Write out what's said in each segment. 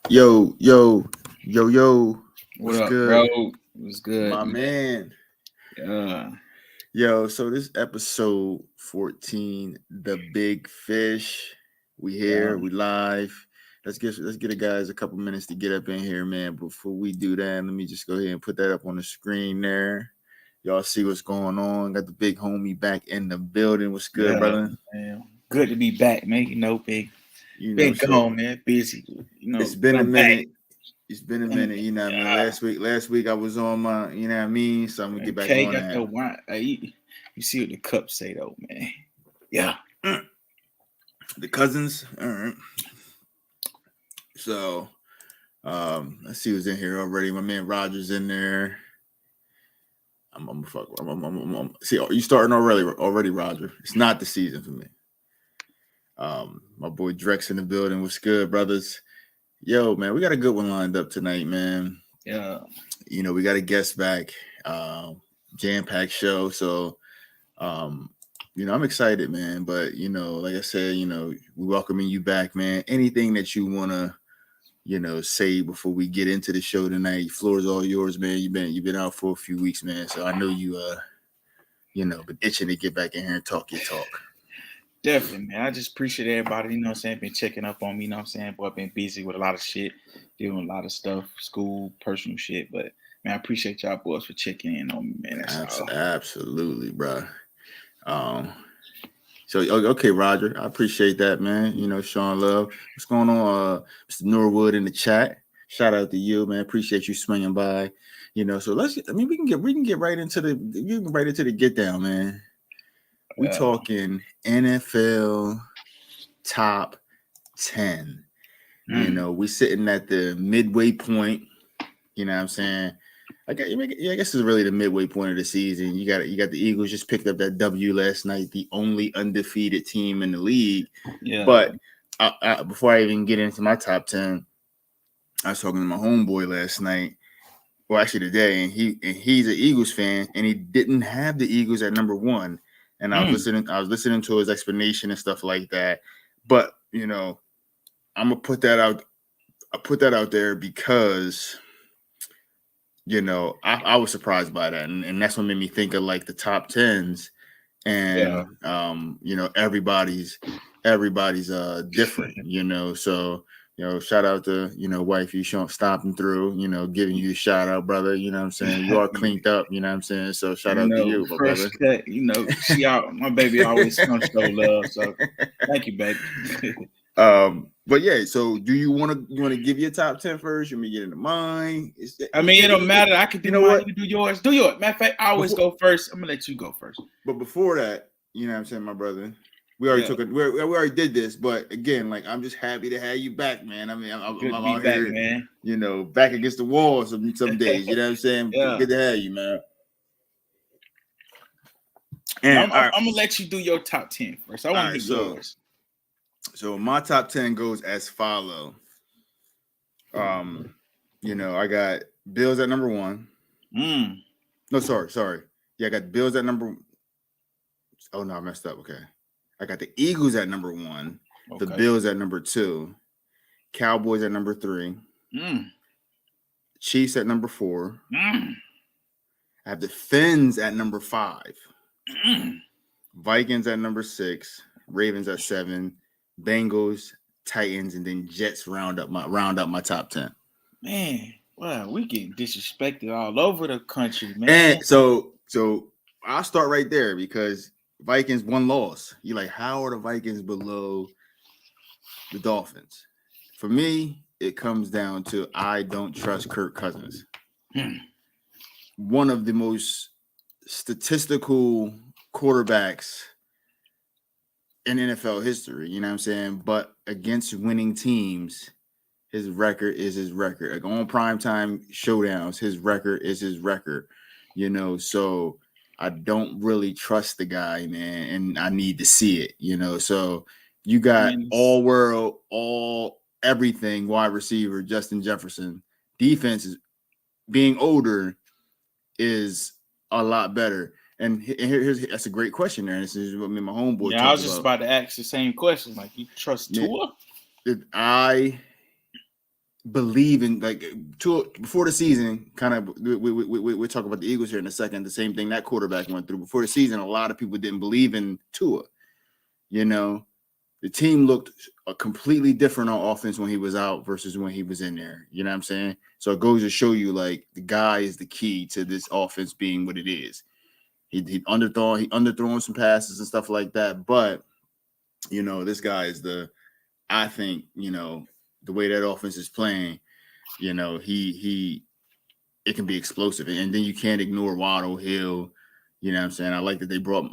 Yo, yo, yo. What What's up, bro? good? What's good, My man? man. Yeah, Yo, so this episode 14, The Big Fish. We yeah, here, we live. Let's get the guys a couple minutes to get up in here, man. Before we do that, let me just go ahead and put that up on the screen there. Y'all see what's going on. Got the big homie back in the building. What's good, yeah, brother? man. Good to be back, man. You know, been so gone, man. Busy, it's been but a I'm back. minute. It's been a And minute, you know what I mean? yeah, Last week I was on my, you know what I mean? So I'm gonna get and back Kay on got that. the wine. You see what the cup say though, man? Yeah, The cousins. All right. So let's see who's in here already. My man Roger's in there. I'm fuck. See, you starting already, Roger. It's not the season for me. My boy Drex in the building. What's good, brothers? Yo, man, we got a good one lined up tonight, man. yeah, You know, we got a guest back. Jam-packed show. So um, I'm excited, man. But like I said, we welcoming you back, man. Anything that you wanna say before we get into the show tonight. Floor is all yours, man. You've been out for a few weeks, man. So I know been itching to get back in here and talk your talk. definitely, man. I just appreciate everybody. You know what I'm saying? Been checking up on me. You know what I'm saying? Boy, I've been busy with a lot of shit, doing a lot of stuff, school, personal shit. But man, I appreciate y'all boys for checking in on me, man. That's all. Absolutely, bro. Um, so okay, Roger, I appreciate that, man. Sean Love, what's going on, Mr. Norwood in the chat? Shout out to you, man. Appreciate you swinging by. So let's. I mean, we can get right into the get down, man. We Yeah. talking NFL top 10. Mm. We sitting at the midway point. You know what I'm saying? I guess it's really the midway point of the season. You got the Eagles just picked up that W last night, the only undefeated team in the league. Yeah. But before I even get into my top 10, I was talking to my homeboy last night. Well, actually today, and he's an Eagles fan, and he didn't have the Eagles at number one. And Mm. I was listening to his explanation and stuff like that. But I'm gonna put that out. I put that out there because I was surprised by that, and that's what made me think of like the top tens, Yeah. and everybody's different, so shout out to wifey showing stopping through, giving you a shout out, brother. You know what I'm saying? You are cleaned up, you know what I'm saying? So shout out to you, my Fresh brother. cut. She out. My baby always comes show love. So thank you, baby. But yeah, so do you want to give your top 10 first? You want me to get into mine? I mean, it don't matter. I can You do know mine. what? You can do yours. Do yours. Matter of fact, I always Before go first. I'm gonna let you go first. But before that, you know what I'm saying, my brother, we already Yeah. took it. We already did this, but again, like I'm just happy to have you back, man. I mean, Good to I'm be out back, here, man. back against the wall some days. You know what I'm saying? Yeah. Good to have you, man. Yeah. And I'm gonna let you do your top 10 first. I all want to right, hear so yours. my top 10 goes as follow. Um, I got Bills at number one. Mm. No, sorry. Yeah, I got Bills at number. Oh no, I messed up. Okay, I got the Eagles at number one, the Okay. Bills at number two, Cowboys at number three, Mm. Chiefs at number four. Mm. I have the Fins at number five, Mm. Vikings at number six, Ravens at seven, Bengals, Titans, and then Jets round up my top 10. Man, wow, we getting disrespected all over the country, man. And so I'll start right there because Vikings one loss. You're like, how are the Vikings below the Dolphins? For me, it comes down to I don't trust Kirk Cousins. Hmm. One of the most statistical quarterbacks in NFL history, you know what I'm saying? But against winning teams, his record is his record. Like on primetime showdowns, his record is his record, so I don't really trust the guy, man, and I need to see it, So you I got mean, all world, all everything wide receiver, Justin Jefferson. Defense is being older is a lot better. And here's that's a great question there. And this is what me and my homeboy yeah, I talked was just about. about to ask the same question. Like, you trust Man, Tua? I believe in before the season. Kind of, we'll talk about the Eagles here in a second. The same thing that quarterback went through before the season. A lot of people didn't believe in Tua. You know, the team looked completely different on offense when he was out versus when he was in there. You know what I'm saying? So it goes to show you, like, the guy is the key to this offense being what it is. He underthrown some passes and stuff like that, but you know, this guy is I think, you know, the way that offense is playing, you know, it can be explosive. And then you can't ignore Waddle, Hill. You know what I'm saying? I like that they brought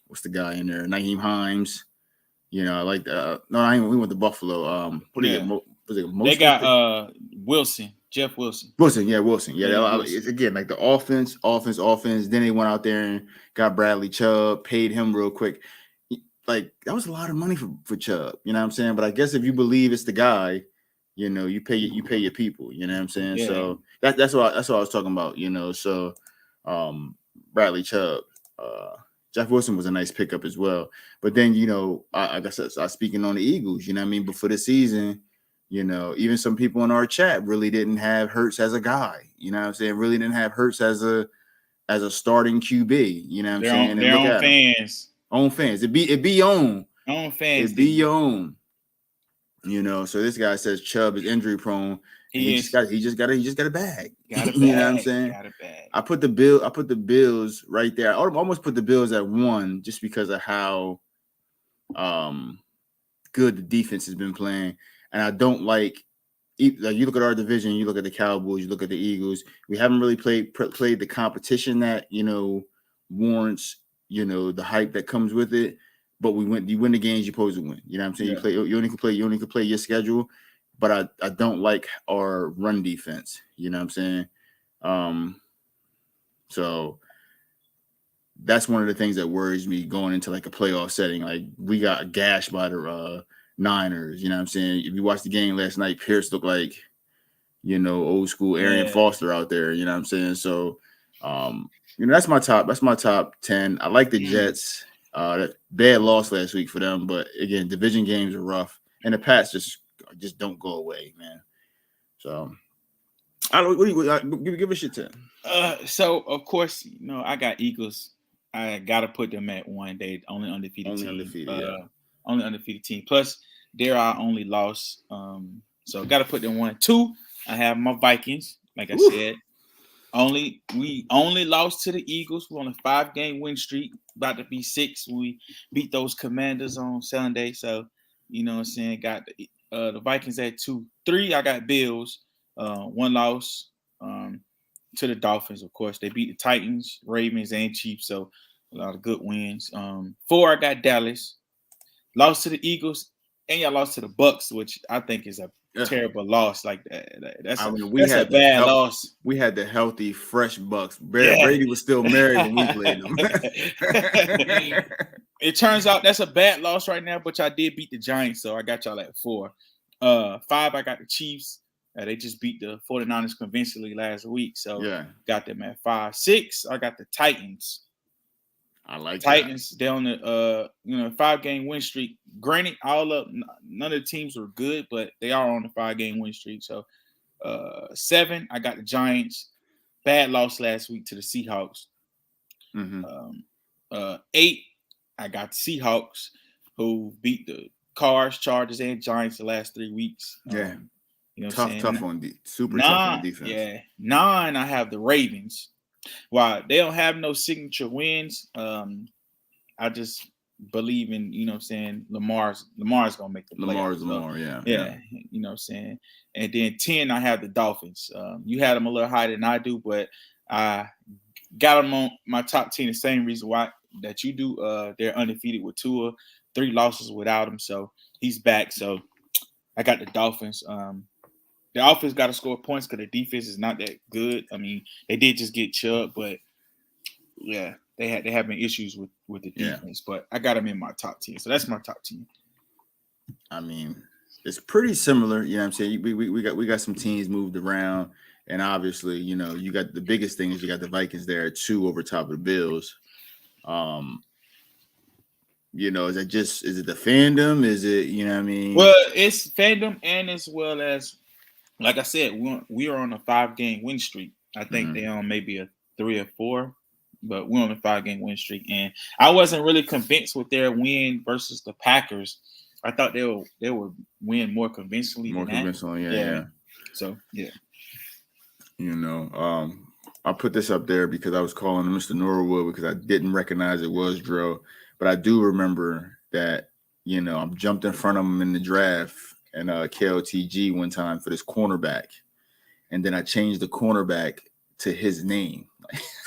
what's the guy in there? Nyheim Hines. You know, I like that. We went to Buffalo. They got Wilson, Jeff Wilson. Wilson. Yeah. It's, again, like the offense. Then they went out there and got Bradley Chubb, paid him real quick. Like, that was a lot of money for Chubb, you know what I'm saying? But I guess if you believe it's the guy, you know, you pay your people, you know what I'm saying? Yeah. So that's what I was talking about, you know. So Bradley Chubb, Jeff Wilson was a nice pickup as well. But then, you know, I guess I was speaking on the Eagles, you know what I mean? Before the season, you know, even some people in our chat really didn't have Hurts as a guy, you know what I'm saying? Really didn't have Hurts as a starting QB, you know what I'm saying? Their own fans. Own fans. It be own. Own fans. It be your own. You know, so this guy says Chubb is injury prone. He just got a bag. Got a bag. You know what I'm saying? Got a bag. I put the Bills right there. I almost put the Bills at 1 just because of how good the defense has been playing. And I don't like you look at our division, you look at the Cowboys, you look at the Eagles. We haven't really played the competition that, you know, warrants, you know, the hype that comes with it. But you win the games you're supposed to win. You know what I'm saying? Yeah. You only can play your schedule. But I don't like our run defense. You know what I'm saying? So that's one of the things that worries me going into like a playoff setting. Like, we got gashed by the Niners. You know what I'm saying? If you watched the game last night, Pierce looked like, you know, old school Arian Foster out there. You know what I'm saying? So, you know, that's my top 10. I like the Jets. Bad loss last week for them, but again, division games are rough, and the Pats just don't go away, man. So, I don't. What do you give a shit to? So of course, you know, I got Eagles. I gotta put them at 1. They only undefeated team. Only undefeated team. Plus, they're our only loss. So gotta put them 1. 2, I have my Vikings. Like I said. We only lost to the Eagles. We're on a 5-game win streak, about to be 6. We beat those Commanders on Sunday. So, you know what I'm saying? Got the Vikings at 2. 3, I got Bills. 1 loss to the Dolphins, of course. They beat the Titans, Ravens, and Chiefs. So, a lot of good wins. 4, I got Dallas. Lost to the Eagles, and y'all lost to the Bucks, which I think is a terrible loss. Like that's a bad loss. We had the healthy, fresh Bucks. Brady was still married when we played them. It turns out that's a bad loss right now, but y'all did beat the Giants, so I got y'all at 4. 5, I got the Chiefs. They just beat the 49ers convincingly last week, so got them at 5. 6, I got the Titans. I like Titans. That. They're on the 5-game win streak. Granted, none of the teams were good, but they are on the 5-game win streak. So 7, I got the Giants. Bad loss last week to the Seahawks. 8, I got the Seahawks, who beat the Cards, Chargers, and Giants the last 3 weeks. You know, tough on super 9, tough on defense. Yeah, 9, I have the Ravens. While they don't have no signature wins, I just believe in, you know what I'm saying, Lamar's gonna make the playoffs. Lamar, yeah. You know what I'm saying. And then 10, I have the Dolphins. You had them a little higher than I do, but I got them on my top 10 the same reason why that you do. They're undefeated with Tua, 3 losses without him, so he's back. So I got the Dolphins. The offense got to score points because the defense is not that good. I mean, they did just get Chubb, but yeah, they have been issues with the defense. But I got them in my top 10, so that's my top 10. I mean, it's pretty similar. You know what I'm saying? We got some teams moved around, and obviously, you know, you got the biggest thing is you got the Vikings there at 2 over top of the Bills. You know, is it the fandom? Is it, you know what I mean? Well, it's fandom and as well as like I said, we are on a 5-game win streak. I think Mhm. they on maybe a 3 or 4, but we're on a 5-game win streak. And I wasn't really convinced with their win versus the Packers. I thought they would win more convincingly More than that. convincing, yeah, Yeah. yeah. So yeah. You know, I put this up there because I was calling him Mr. Norwood because I didn't recognize it was Dro, but I do remember that, you know, I jumped in front of him in the draft and KOTG one time for this cornerback, and then I changed the cornerback to his name.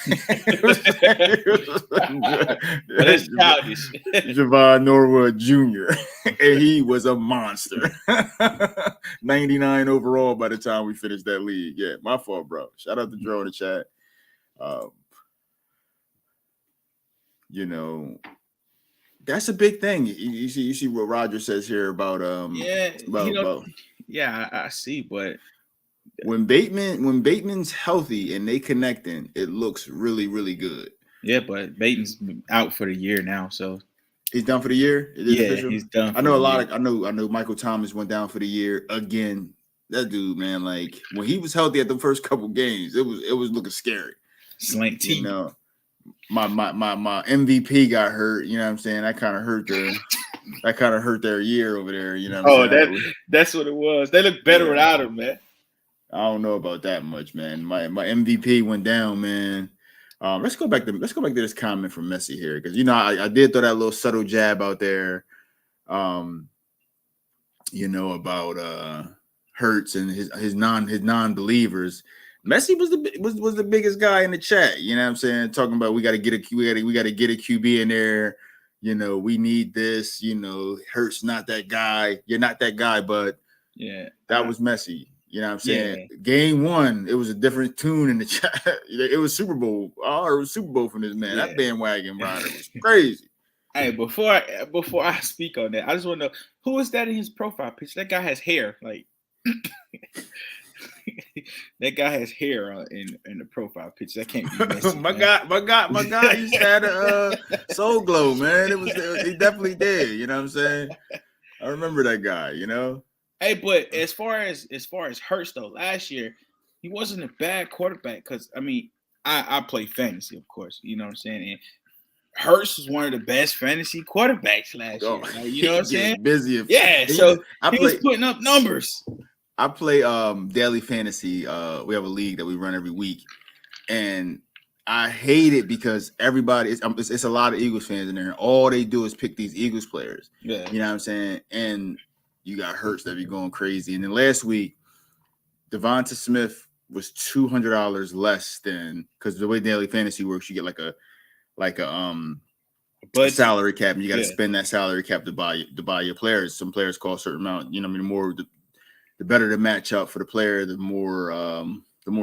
That's childish. Javon Norwood Jr. and he was a monster. 99 overall by the time we finished that league. Yeah, my fault, bro. Shout out to Dro in the chat. You know, that's a big thing. You see what Roger says here about Yeah, about yeah, I see, but when Bateman's healthy and they connecting, it looks really, really good. yeah, but Bateman's out for the year now, so he's done for the year. It is official. He's done. I know a lot of I know Michael Thomas went down for the year again. That dude, man, like when he was healthy at the first couple games, it was looking scary. Slant T. You know, my MVP got hurt. You know what I'm saying? That kind of hurt their year over there. You know what I'm saying? That's what it was. They look better without him, man. I don't know about that much, man. My MVP went down, man. Let's go back to this comment from Messi here, because you know I did throw that little subtle jab out there, you know, about Hurts and his non-believers. Messi was the biggest guy in the chat. You know what I'm saying? Talking about we got to get a QB in there. You know, we need this. You know, Hurts not that guy. You're not that guy, but yeah, that was Messi. You know what I'm saying? Yeah. Game 1, it was a different tune in the chat. It was Super Bowl. Oh, it was Super Bowl from this man. Yeah. That bandwagon rider was crazy. Hey, before I speak on that, I just want to know who is that in his profile picture? That guy has hair. Like that guy has hair in the profile picture. That can't be Messi, my guy used to have a soul glow, man. He definitely did. You know what I'm saying? I remember that guy. You know. Hey, but as far as Hurts though, last year he wasn't a bad quarterback because I mean I play fantasy, of course. You know what I'm saying? And Hurts was one of the best fantasy quarterbacks last year. Like, you know what I'm saying? Busy. Yeah, so he was putting up numbers. I play daily fantasy. We have a league that we run every week, and I hate it because everybody it's a lot of Eagles fans in there, and all they do is pick these Eagles players. Yeah, you know what I'm saying? And you got Hurts that be going crazy. And then last week, Devonta Smith was $200 less than, because the way daily fantasy works, you get like a salary cap, and you got to spend that salary cap to buy your players. Some players cost a certain amount. You know, I mean, the better the matchup for the player, the more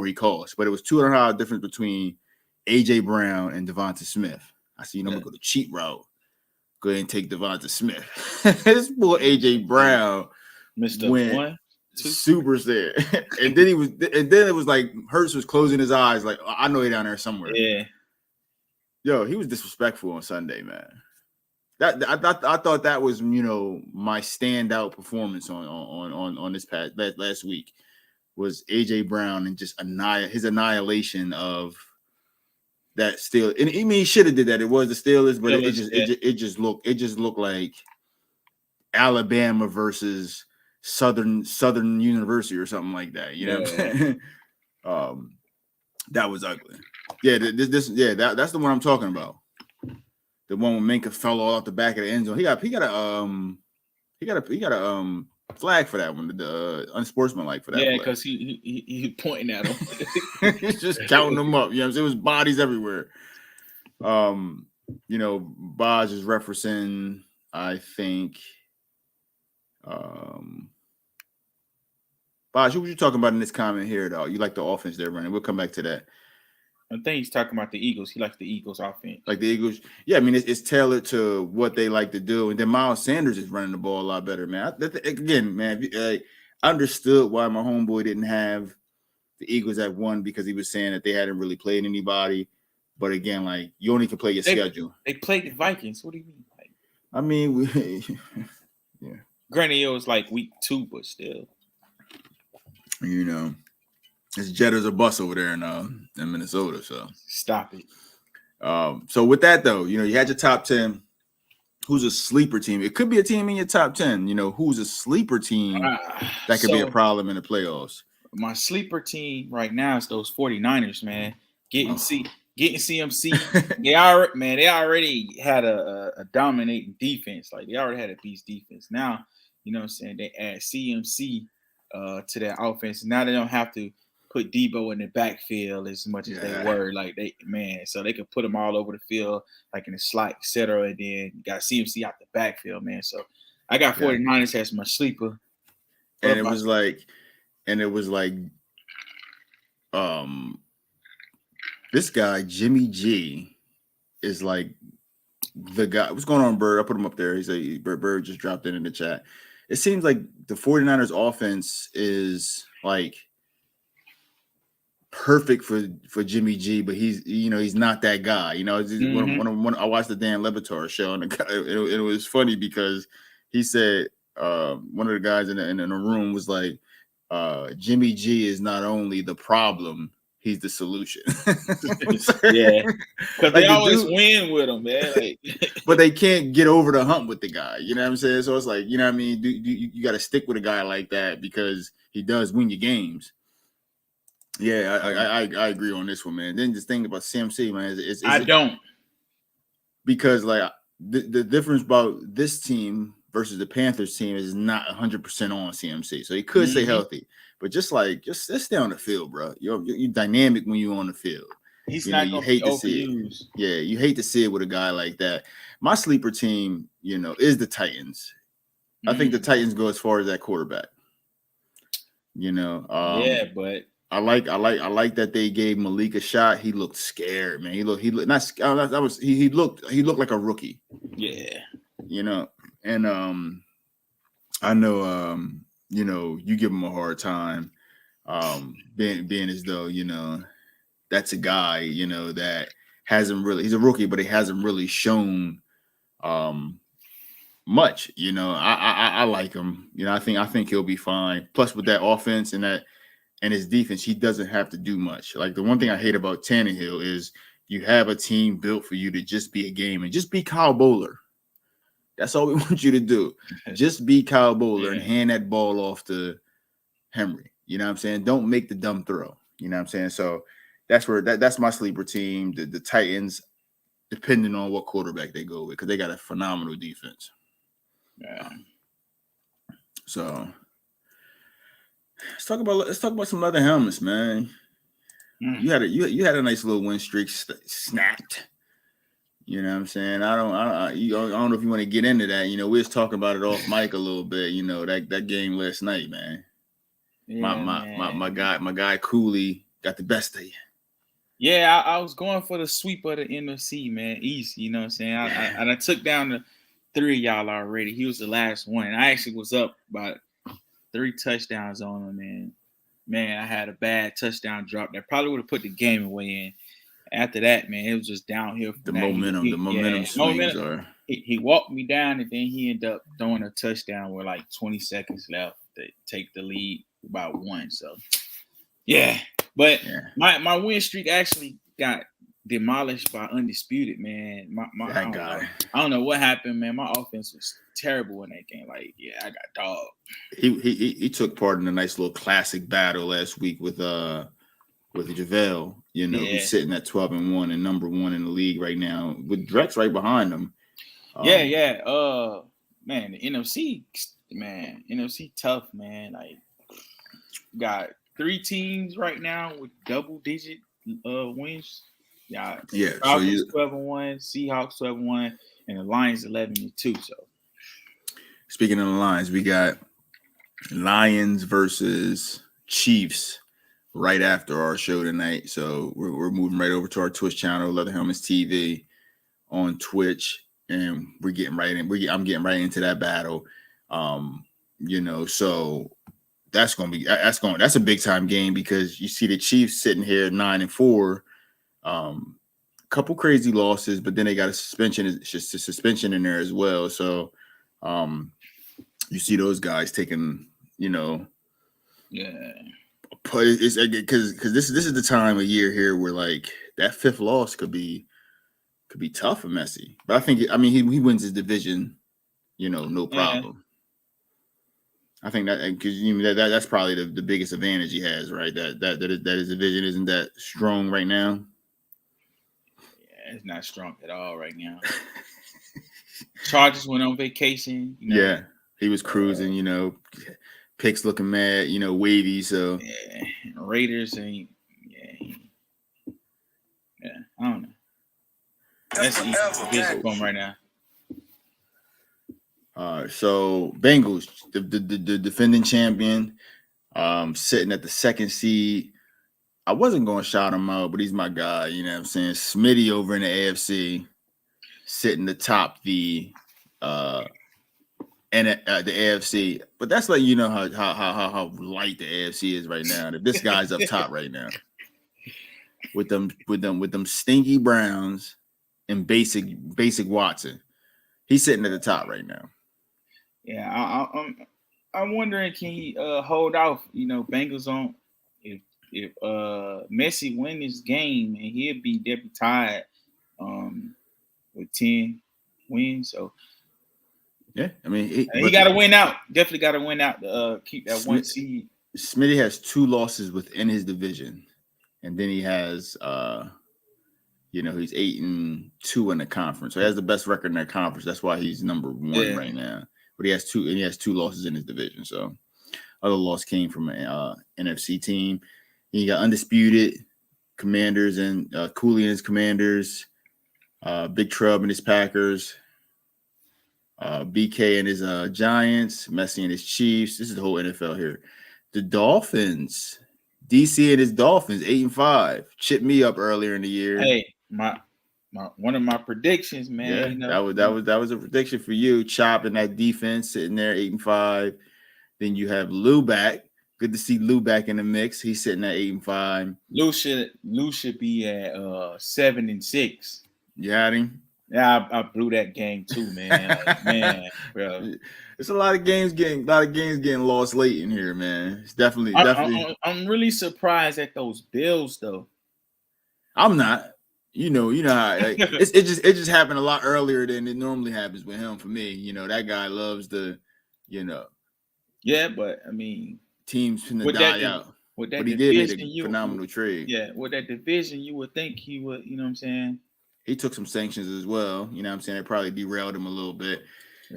he costs. But it was $200 difference between AJ Brown and Devonta Smith. I see. You know, I'm gonna go the cheap route. Go ahead and take Devonta Smith. This boy AJ Brown went 1, 2, super sad. and then it was like Hurts was closing his eyes, like I know he's down there somewhere. Yeah. Yo, he was disrespectful on Sunday, man. I thought that was, you know, my standout performance on this last week was AJ Brown and just his annihilation of that Steelers. And I mean, he should have did that. It was the Steelers, but it just looked like Alabama versus Southern University or something like that. You know what I'm saying? That was ugly. Yeah, that's the one I'm talking about. The one when Minka fell all out the back of the end zone. He got a flag for that one, the unsportsmanlike for that. Yeah, because he pointing at him. He's just counting them up. You know, there was bodies everywhere. You know, Boz is referencing, I think. Boz, what were you talking about in this comment here, though? You like the offense they're running. We'll come back to that. I think he's talking about the Eagles. He likes the Eagles offense. Like the Eagles. Yeah, I mean, it's tailored to what they like to do. And then Miles Sanders is running the ball a lot better, man. Again, man, I understood why my homeboy didn't have the Eagles at 1 because he was saying that they hadn't really played anybody. But again, like, you only can play your schedule. They played the Vikings. What do you mean? Like, I mean, yeah. Granted, it was like week 2, but still. You know, it's Jedders or bus over there in Minnesota. So Stop it. So with that though, you know, you had your top 10. Who's a sleeper team? It could be a team in your top 10. You know, who's a sleeper team that could be a problem in the playoffs? My sleeper team right now is those 49ers, man. Getting CMC. They already had a dominating defense. Like they already had a beast defense. Now, you know what I'm saying, they add CMC to their offense. Now they don't have to put Debo in the backfield as much as they were. Like so they could put them all over the field, like in the slot, etc. And then you got CMC out the backfield, man. So I got 49ers as my sleeper. And it was like, this guy, Jimmy G, is like the guy. What's going on, Bird? I put him up there. He's a Bird just dropped in the chat. It seems like the 49ers offense is like perfect for Jimmy G, but he's not that guy. You know, when I watched the Dan Le Batard show, and it was funny because he said one of the guys in the room was like, Jimmy G is not only the problem, he's the solution. Yeah, because they always win with him, man. Like, but they can't get over the hump with the guy. You know what I'm saying? So it's like, you know what I mean? You got to stick with a guy like that because he does win your games. Yeah, I agree on this one, man. Then just think about CMC, man. I don't, because like the difference about this team versus the Panthers team is not 100% on CMC, so he could stay healthy, but just stay on the field, bro. You're dynamic when you're on the field. He's not going to be overused. Yeah, you hate to see it with a guy like that. My sleeper team, you know, is the Titans. I think the Titans go as far as that quarterback. You know, but I like that they gave Malik a shot. He looked scared, man. He looked he looked like a rookie. Yeah, you know, and I know you know, you give him a hard time, being as though, you know, that's a guy, you know, that hasn't really, he's a rookie, but he hasn't really shown much. You know, I like him. You know, I think he'll be fine. Plus, with that offense and his defense, he doesn't have to do much. Like, the one thing I hate about Tannehill is you have a team built for you to just be a game and just be Kyle Bowler. That's all we want you to do. Just be Kyle Bowler and hand that ball off to Henry. You know what I'm saying? Don't make the dumb throw. You know what I'm saying? So that's my sleeper team. The Titans, depending on what quarterback they go with, because they got a phenomenal defense. Yeah. So let's talk about some other helmets, man. You had a nice little win streak snapped. You know what I'm saying? I don't know if you want to get into that. You know, we was talking about it off mic a little bit. You know, that game last night, man. Yeah, my guy Cooley got the best of you. Yeah, I was going for the sweep of the NFC, man, East. You know what I'm saying? I took down the 3 of y'all already. He was the last one. And I actually was up about 3 touchdowns on him, man, I had a bad touchdown drop that probably would have put the game away in. After that, man, it was just downhill. The momentum swings are. He walked me down, and then he ended up throwing a touchdown with like 20 seconds left to take the lead about 1. So, yeah. But my win streak actually got demolished by Undisputed, man. I don't know what happened, man. My offense was terrible in that game. Like, I got dog. He took part in a nice little classic battle last week with JaVale, you know, who's sitting at 12-1 and number 1 in the league right now, with Drex right behind him. Man, the NFC tough, man. Like, got 3 teams right now with double-digit wins. So 12-1, Seahawks 12-1, and the Lions 11-2. So, speaking of the Lions, we got Lions versus Chiefs right after our show tonight. So we're moving right over to our Twitch channel, Leather Helmets TV on Twitch, and we're getting right in. I'm getting right into that battle. You know, so that's a big time game, because you see the Chiefs sitting here 9-4, couple crazy losses, but then they got a suspension in there as well. So you see those guys taking, you know, But it's because this is the time of year here where like that fifth loss could be tough for Messi. But I mean he wins his division, no Yeah, problem. I think that because that's probably the biggest advantage he has, right? That his division isn't that strong right now. yeah, it's not strong at all right now. Chargers went on vacation. Yeah, he was cruising. Picks looking mad, wavy. So yeah, Raiders ain't. Yeah, I don't know. That's the easy division for him right now. So Bengals, the defending champion, sitting at the second seed. I wasn't going to shout him out, but he's my guy. You know what I'm saying? Smitty over in the AFC, sitting atop the AFC. But that's like how light the AFC is right now. That this guy's up top right now with them stinky Browns and basic Watson. He's sitting at the top right now. Yeah, I'm wondering, can he hold off? Bengals on if Messi win this game, and he'll be tied with 10 wins. So yeah, I mean he got to win out. Definitely got to win out to keep that one seed. Smitty has 2 losses within his division, and then he has he's 8-2 in the conference. So he has the best record in that conference. That's why he's number 1 right now. But he has 2 losses in his division. So other loss came from an NFC team. He got undisputed Commanders and Coolian's Commanders, Big Trub and his Packers, BK and his Giants, Messi and his Chiefs. This is the whole NFL here. The Dolphins, DC and his Dolphins, 8-5. Chipped me up earlier in the year. Hey, my one of my predictions, man. Yeah, that was a prediction for you. Chopping that defense, sitting there 8-5. Then you have Lou back. Good to see Lou back in the mix. He's sitting at 8-5. Lou should be at 7-6. You had him? Yeah, I blew that game too, man. Man, bro. It's a lot of games getting lost late in here, man. It's definitely. I'm really surprised at those Bills, though. I'm not. You know how it just happened a lot earlier than it normally happens with him. For me, that guy loves the, Yeah, but I mean, teams finna die out. With that but he did make a phenomenal trade. Yeah, with that division, you would think he would. You know what I'm saying? He took some sanctions as well. You know what I'm saying? It probably derailed him a little bit.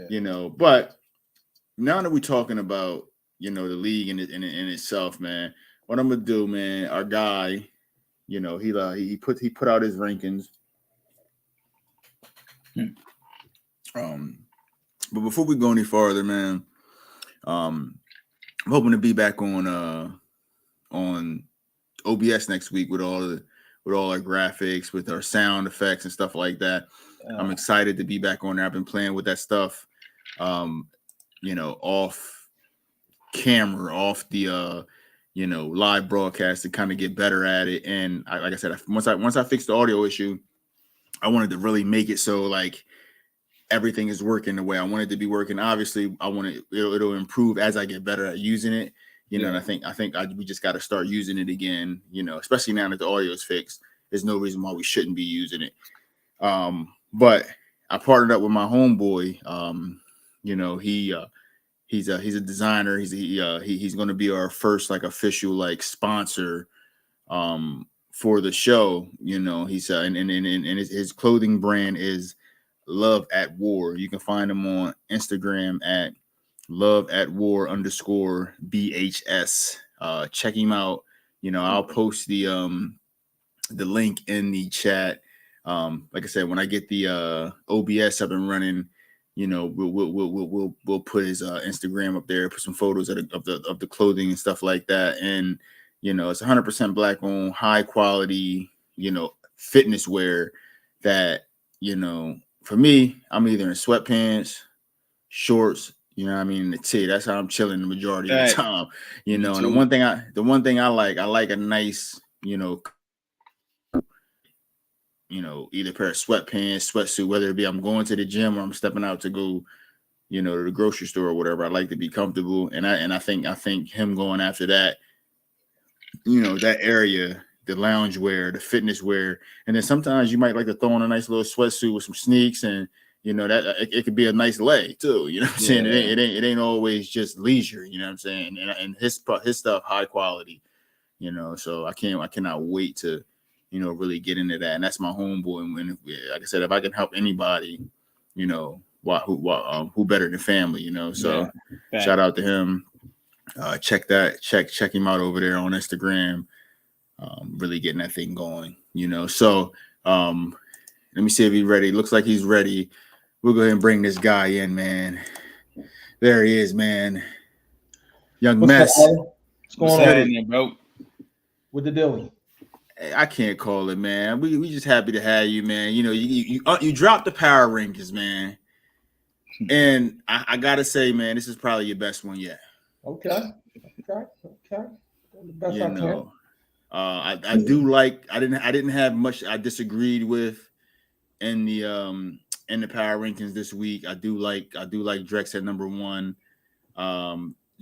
Yeah. But now that we're talking about the league in itself, man, what I'm gonna do, man, our guy, he put out his rankings. But before we go any farther, man, I'm hoping to be back on OBS next week with all our graphics, with our sound effects and stuff like that. I'm excited to be back on there. I've been playing with that stuff, off camera, off the live broadcast to kind of get better at it. And like I said, once I fixed the audio issue, I wanted to really make it so like everything is working the way I want it to be working. Obviously, I want it'll improve as I get better at using it. And I think we just got to start using it again. Especially now that the audio is fixed. There's no reason why we shouldn't be using it. But I partnered up with my homeboy. He's a designer. He's going to be our first like official like sponsor for the show. He's and his clothing brand is Love at War. You can find him on Instagram at love@war_BHS. Check him out. I'll post the link in the chat. Like I said, when I get the OBS up and running, we'll put his Instagram up there, put some photos of the clothing and stuff like that. And it's 100% black owned, high quality, fitness wear that for me, I'm either in sweatpants, shorts, the tee. That's how I'm chilling the majority of the time. And the one thing I like a nice, either pair of sweatpants, sweatsuit, whether it be I'm going to the gym or I'm stepping out to go, to the grocery store or whatever. I like to be comfortable. And I think him going after that that area, the lounge wear, the fitness wear, and then sometimes you might like to throw on a nice little sweatsuit with some sneaks, and that it could be a nice lay too. You know what I'm saying? It ain't always just leisure. You know what I'm saying? And his stuff high quality. So I cannot wait to really get into that. And that's my homeboy. And when, like I said, if I can help anybody, who better than family? So shout out to him. Check him out over there on Instagram. Really getting that thing going. So let me see if he's ready. Looks like he's ready. We'll go ahead and bring this guy in, man. There he is, man. Young Mess. What's going on in there, bro? With the deal? I can't call it, man. We just happy to have you, man. You dropped the power rankings, man. And I gotta say, man, this is probably your best one yet. Okay. The best I can. I do like. I didn't have much I disagreed with in the power rankings this week. I do like Drex at number 1.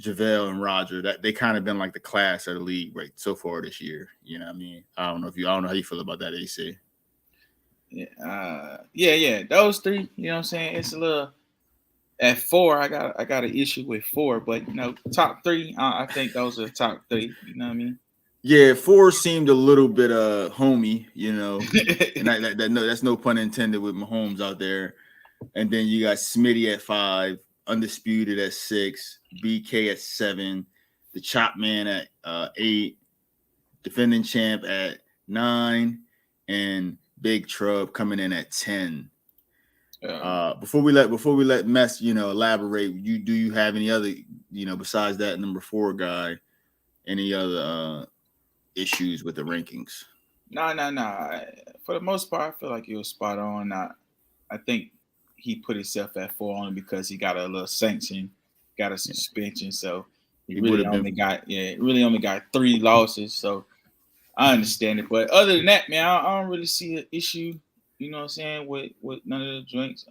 JaVale and Roger, that they kind of been like the class of the league right so far this year. You know what I mean? I don't know how you feel about that, AC. Yeah. Those 3, you know what I'm saying? It's a little at 4. I got an issue with 4, but top 3, I think those are top 3. You know what I mean? Yeah, 4 seemed a little bit homey, and that's no pun intended with Mahomes out there. And then you got Smitty at 5. Undisputed at 6, BK at 7, the Chop Man at 8, defending champ at 9, and Big Trub coming in at 10. Before we let Mess elaborate, do you have any other besides that number 4 guy, any other issues with the rankings? No. For the most part, I feel like he was spot on. I think he put himself at 4 only because he got a little sanction, got a suspension, so he really only got 3 losses. So I understand it, but other than that, man, I don't really see an issue. You know what I'm saying with none of the drinks.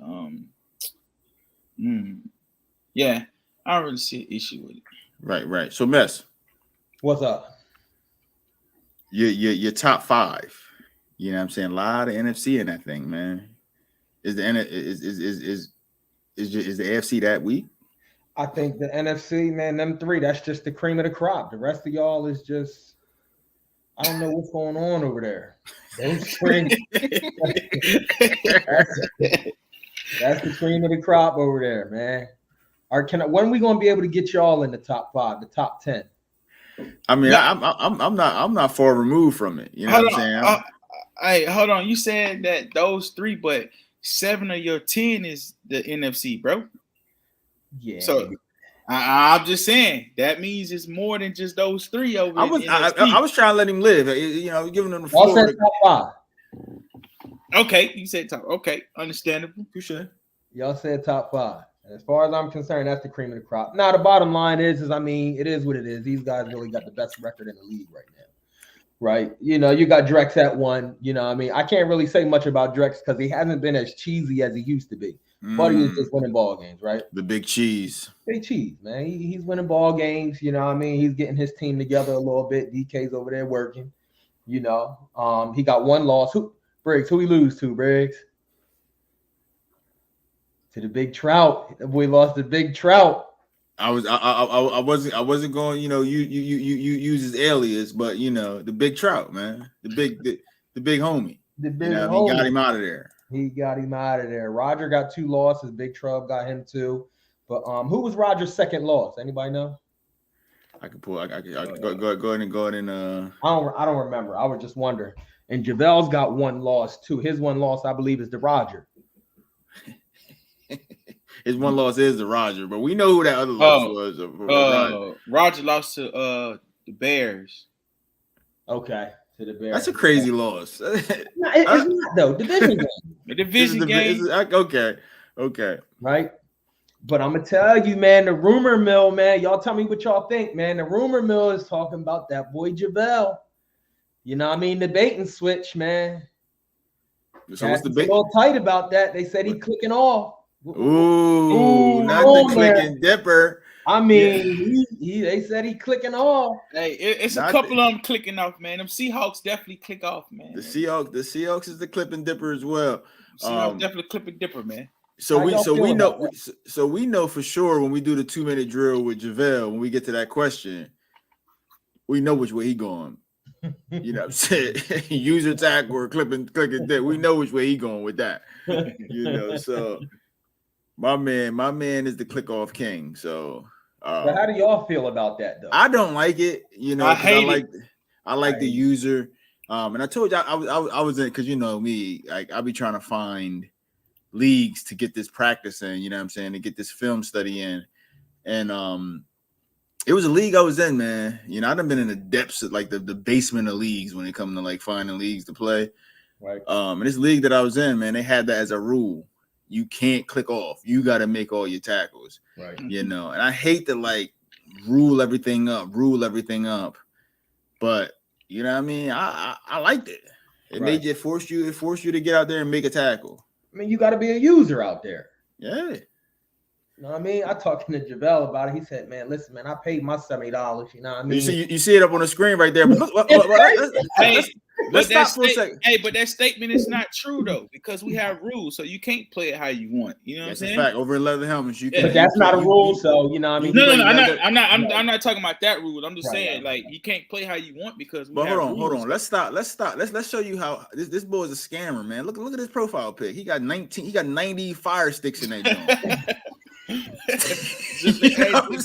Yeah, I don't really see an issue with it. Right. So Mess, what's up? Your top 5. You know what I'm saying? A lot of NFC in that thing, man. Is the AFC that weak? I think the NFC, man, them 3, that's just the cream of the crop. The rest of y'all is just, I don't know what's going on over there. Those 3, that's the cream of the crop over there, man. When are we gonna be able to get y'all in the top 5, the top 10? I mean, I'm not far removed from it. You know what I'm saying? Hey, hold on. You said that those 3, but 7 of your 10 is the NFC, bro. Yeah. So I'm just saying that means it's more than just those 3 over. I was trying to let him live. Giving him the floor. I said top 5. Okay, you said top. Okay, understandable. You should. Y'all said top 5. As far as I'm concerned, that's the cream of the crop. Now the bottom line is I mean, it is what it is. These guys really got the best record in the league right now. Right, you got Drex at 1. I mean, I can't really say much about Drex because he hasn't been as cheesy as he used to be. But he is just winning ball games, right? The big cheese, man. He's winning ball games. You know what I mean? He's getting his team together a little bit. DK's over there working. He got 1 loss. Who he lose to, Briggs? To the Big Trout. We lost the Big Trout. I wasn't going, you use his alias, but the Big Trout, man, the big homie. The big homie. He got him out of there. He got him out of there. Roger got 2 losses. Big Trout got him 2. But who was Roger's second loss? Anybody know? I can pull. I go ahead and. I don't remember. I was just wondering. And JaVale's got 1 loss too. His 1 loss, I believe, is to Roger. His 1 loss is to Roger, but we know who that other loss was. Roger lost to the Bears. Okay, to the Bears. That's a crazy loss. It's not though. Division game. The division game. Okay. Right. But I'm gonna tell you, man, the rumor mill, man. Y'all tell me what y'all think, man. The rumor mill is talking about that boy JaVale. You know what I mean? The bait and switch, man. So what's the bait? A little tight about that. They said he clicking off. Ooh, not the clicking dipper. I mean, they said he clicking off. Hey, it's a Not couple of them clicking off, man. Them Seahawks definitely click off, man. The Seahawks is the clipping dipper as well. Seahawks definitely clipping dipper, man. So How we y'all so we feel know about so we know for sure when we do the 2-minute drill with JaVale, when we get to that question, we know which way he going. You know what I'm saying? User tackle or clicking dip. We know which way he going with that. You know, so my man is the click off king. So But how do y'all feel about that though? I don't like it, you know, I hate it. I like the user. And I told you I was in, because you know me, like I'll be trying to find leagues to get this practice in, you know what I'm saying, to get this film study in. And it was a league I was in, man. You know, I've been in the depths of like the basement of leagues when it comes to like finding leagues to play. Right. And this league that I was in, man, they had that as a rule. You can't click off. You got to make all your tackles. Right. You know, and I hate to like rule everything up. But you know what I mean? I liked it. And they just forced you to get out there and make a tackle. I mean, you got to be a user out there. Yeah. You know what I mean? I talked to JaVale about it. He said, man, listen, man, I paid my $70. You know what I mean? You see it up on the screen right there. But look, let's stop for a second. Hey, but that statement is not true though, because we have rules, so you can't play it how you want. You know what I'm saying? Fact. Over in leather helmets, you can. But that's not a rule, so you know what I mean? No, I'm not talking about that rule. I'm just saying, like, you can't play how you want because. But hold on. Let's stop. Let's show you how this boy is a scammer, man. Look at his profile pic. He got 90 fire sticks in that joint. This boy been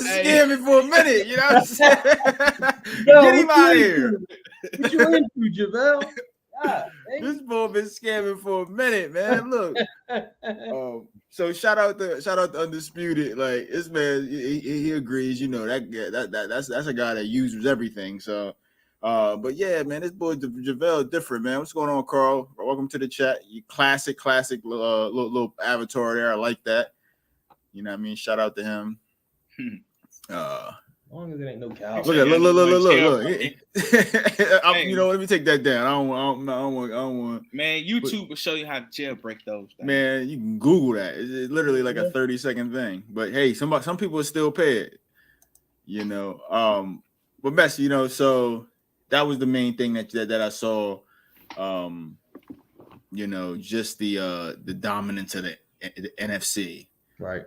scamming for a minute, you know what I'm saying? Get him out of here. What you into, JaVale? This boy been scamming for a minute, man. Look. So shout out to Undisputed. Like this man, he agrees, you know, that's a guy that uses everything. So but yeah, man, this boy JaVale different, man. What's going on, Carl? Welcome to the chat. You classic little avatar there. I like that. You know what I mean? Shout out to him. As long as it ain't no cow. Look. You know, let me take that down. I don't want. Man, YouTube will show you how to jailbreak those things. Man, you can Google that. It's literally like a 30-second thing. But hey, some people will still pay it. You know. But Messi, you know, so that was the main thing that I saw. You know, just the dominance of the NFC. Right.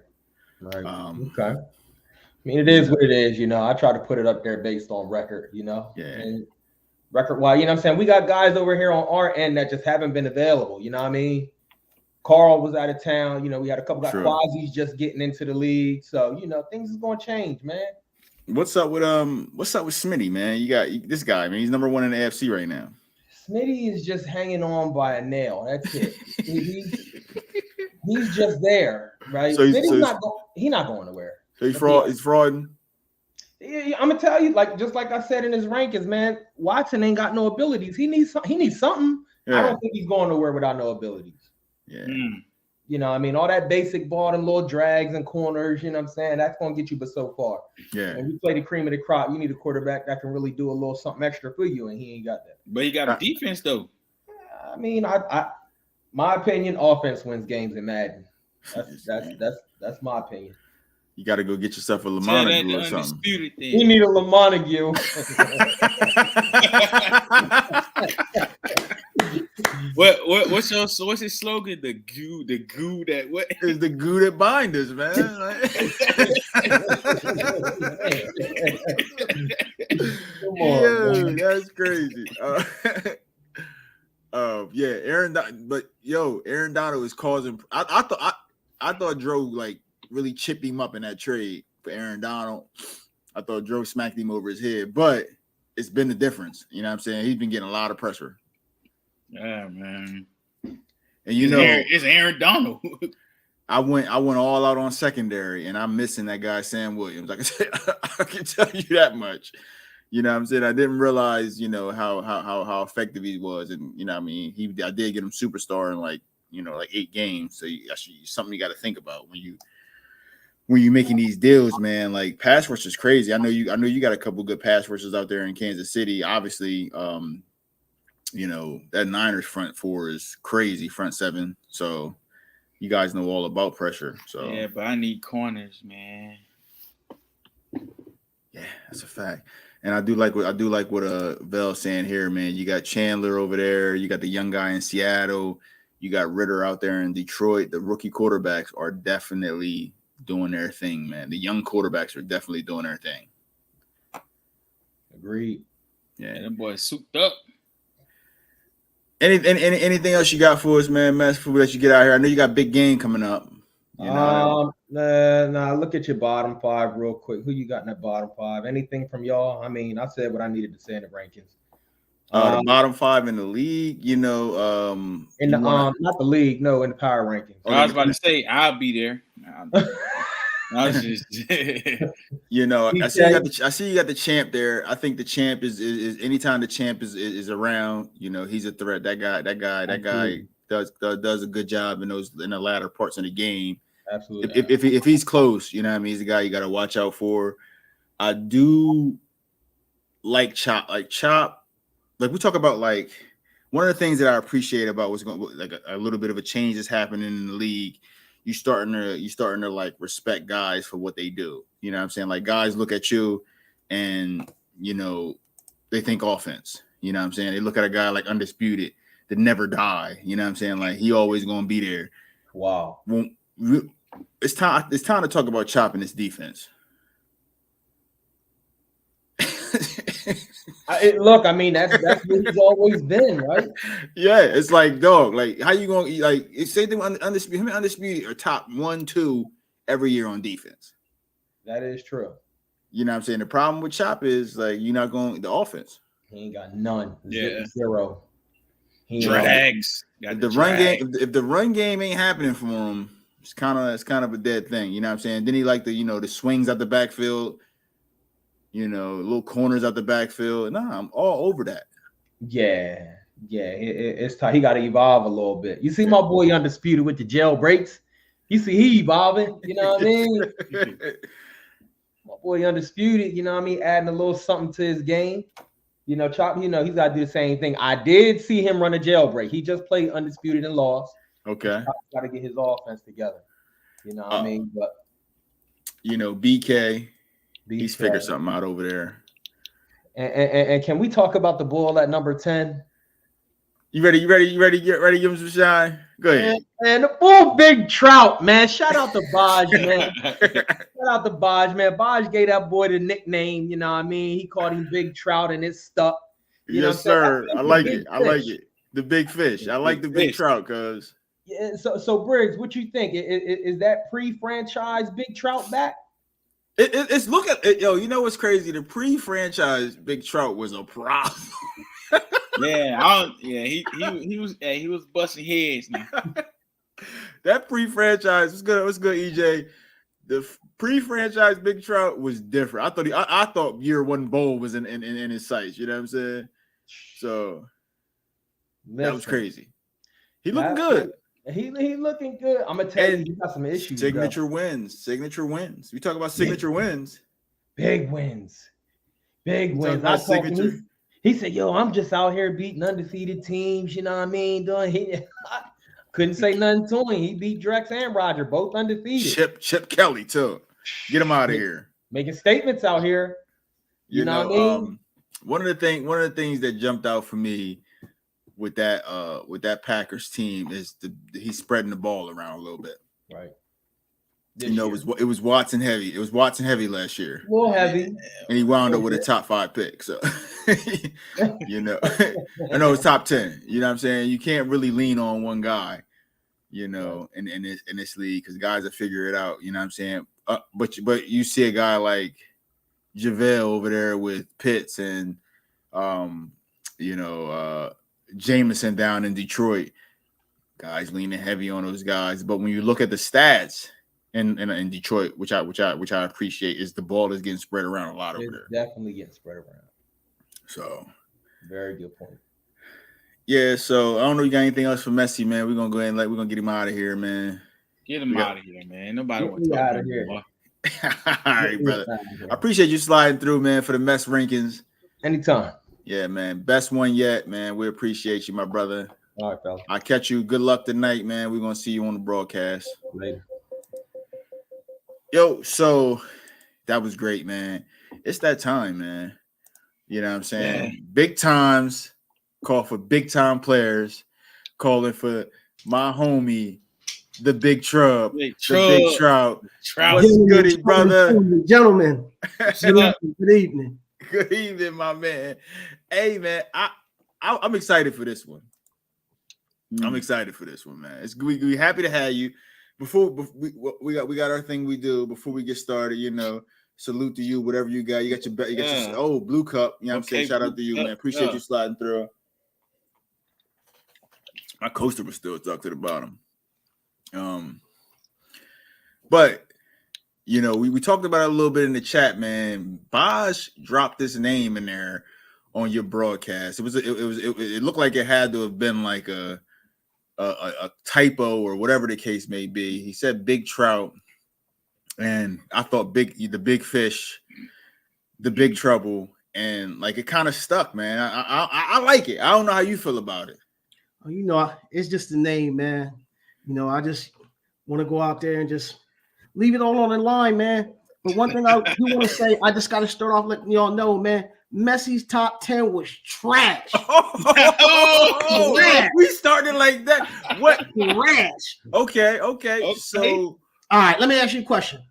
Okay. I mean, it is what it is, you know. I try to put it up there based on record, you know. Yeah. And record-wise, you know what I'm saying? We got guys over here on our end that just haven't been available, you know what I mean? Carl was out of town, you know. We had a couple guys, Quasi's just getting into the league, so you know things is gonna change, man. What's up with Smitty, man? You got this guy, man. He's number 1 in the AFC right now. Smitty is just hanging on by a nail. That's it. He's just there, right? So he's not going nowhere. So he's frauding. Yeah, I'm gonna tell you, just like I said in his rankings, man. Watson ain't got no abilities. He needs something. Yeah. I don't think he's going nowhere without no abilities. Yeah. You know, I mean, all that basic ball and little drags and corners, you know what I'm saying? That's going to get you but so far. Yeah. When you play the cream of the crop, you need a quarterback that can really do a little something extra for you, and he ain't got that. But he got a defense, though. I mean, my opinion, offense wins games in Madden. That's my opinion. You got to go get yourself a Lamontague or something. You need a Lamontague. What's his slogan? The goo that what is the goo that binds us, man. Come on, yeah, that's crazy. Yeah, Aaron Donald is causing. I thought Dro like really chipped him up in that trade for Aaron Donald. I thought Dro smacked him over his head, but it's been the difference. You know what I'm saying? He's been getting a lot of pressure. Yeah, man. And it's Aaron Donald. I went all out on secondary, and I'm missing that guy Sam Williams. Like I said, I can tell you that much. You know what I'm saying? I didn't realize, you know, how effective he was, and you know what I mean, I did get him superstar in like 8 games. So something you got to think about when you making these deals, man. Like pass rush is crazy. I know you got a couple good pass rushers out there in Kansas City. Obviously, you know, that Niners front 4 is crazy, front 7. So you guys know all about pressure. So Yeah, but I need corners, man. yeah, that's a fact. And I do like what Vel's saying here, man. You got Chandler over there, you got the young guy in Seattle, you got Ritter out there in Detroit. The rookie quarterbacks are definitely doing their thing, man. The young quarterbacks are definitely doing their thing. Agreed. Yeah. And them boys souped up. Anything else you got for us, man? Mess food that you get out here. I know you got big game coming up. You know? Nah, look at your bottom five real quick. Who you got in that bottom five? Anything from y'all? I mean, I said what I needed to say in the rankings. The bottom five in the league, you know, in the not the league, no, in the power rankings. I was about to say I'll be there. I was just you know, I see you got the champ there. I think the champ is anytime the champ is around, you know, he's a threat. That guy does a good job in the latter parts of the game. Absolutely. If he's close, you know what I mean, he's a guy you got to watch out for. I do like Chop. Like we talk about, like one of the things that I appreciate about what's going, like a little bit of a change that's happening in the league. You starting to like respect guys for what they do. You know what I'm saying? Like guys look at you and, you know, they think offense. You know what I'm saying? They look at a guy like Undisputed that never die. You know what I'm saying? Like he always going to be there. Wow. It's time to talk about chopping this defense. Look, I mean, that's what he's always been, right? Yeah, it's like, dog, like how you gonna like it's same thing with Undisputed. Him and Undisputed are top 1-2 every year on defense. That is true. You know what I'm saying? The problem with Chop is like you're not going the offense. He ain't got none. Yeah. Zero. He drags. If the run game ain't happening for him, it's kind of a dead thing. You know what I'm saying? Then he like the swings out the backfield. You know, little corners out the backfield. Nah, I'm all over that. Yeah. It's time. He got to evolve a little bit. You see my boy Undisputed with the jailbreaks. You see he evolving. You know what I mean? My boy Undisputed. You know what I mean? Adding a little something to his game. You know, Chop. You know he's got to do the same thing. I did see him run a jailbreak. He just played Undisputed and lost. Okay. Got to get his offense together. You know what I mean? But you know, BK. He's figured something out over there. And can we talk about the bull at number 10? You ready? Get ready? Give him some shine. Go ahead. And the bull, Big Trout, man. Shout out to Baj, man. Shout out to Baj, man. Baj gave that boy the nickname. You know what I mean? He called him Big Trout, and it stuck. Yes, sir. I like it. I like it. The big fish. I like the big trout, cuz. Yeah. So Briggs, what you think? Is that pre-franchise Big Trout back? It's look at it, yo. You know what's crazy? The pre-franchise Big Trout was a problem. He was busting heads now. That pre-franchise was good. What's good, EJ? The pre-franchise Big Trout was different. I thought year one bowl was in his sights. You know what I'm saying? So that was crazy. He looking good. He looking good. I'm gonna tell you, he got some issues. Signature wins. We talk about signature wins. Big wins. I signature. He said, "Yo, I'm just out here beating undefeated teams." You know what I mean? Couldn't say nothing to him. He beat Drex and Roger, both undefeated. Chip Kelly too. Get him out of here. Making statements out here. You know what I mean? One of the things that jumped out for me with that Packers team is he's spreading the ball around a little bit. Right. It was Watson heavy. It was Watson heavy last year. A little heavy. And he wound up with a top 5 pick. So you know, I know it's top 10. You know what I'm saying? You can't really lean on one guy, you know, in this league because guys will figure it out. You know what I'm saying? But you see a guy like JaVale over there with Pitts and Jameson down in Detroit. Guys leaning heavy on those guys. But when you look at the stats in Detroit, which I appreciate, is the ball is getting spread around a lot over there. Definitely getting spread around. So very good point. Yeah, so I don't know you got anything else for Messi, man. We're gonna go ahead and we're gonna get him out of here, man. Get him out of here, man. Nobody wants to out of here. All right, brother. I appreciate you sliding through, man, for the mess rankings. Anytime. Yeah, man. Best one yet, man. We appreciate you, my brother. All right, fella. I'll catch you. Good luck tonight, man. We're gonna see you on the broadcast. Later. Yo, so that was great, man. It's that time, man. You know what I'm saying? Yeah. Big times call for big time players, calling for my homie, the Big Trub, Big the Big Trout. Trout. What's goody, brother? Gentlemen, What's good up? evening. Good evening. Good evening, my man. Hey, man, I'm excited for this one. I'm excited for this one, man. We happy to have you. Before we got our thing we do before we get started. You know, salute to you. Whatever you got your blue cup. You know what I'm saying? Shout out to you, man. Appreciate you sliding through. My coaster was still stuck to the bottom. But you know, we talked about it a little bit in the chat, man. Bosh dropped this name in there on your broadcast. It looked like it had to have been like a typo or whatever the case may be. He said Big Trout, and I thought the big fish, the big trouble, and like it kind of stuck, man. I like it. I don't know how you feel about it. You know, it's just a name, man. You know, I just want to go out there and just leave it all on the line, man. But one thing I do want to say, I just got to start off letting y'all know, man, Messi's top 10 was trash. Oh, we started like that. What? Trash. Okay. So, all right, let me ask you a question.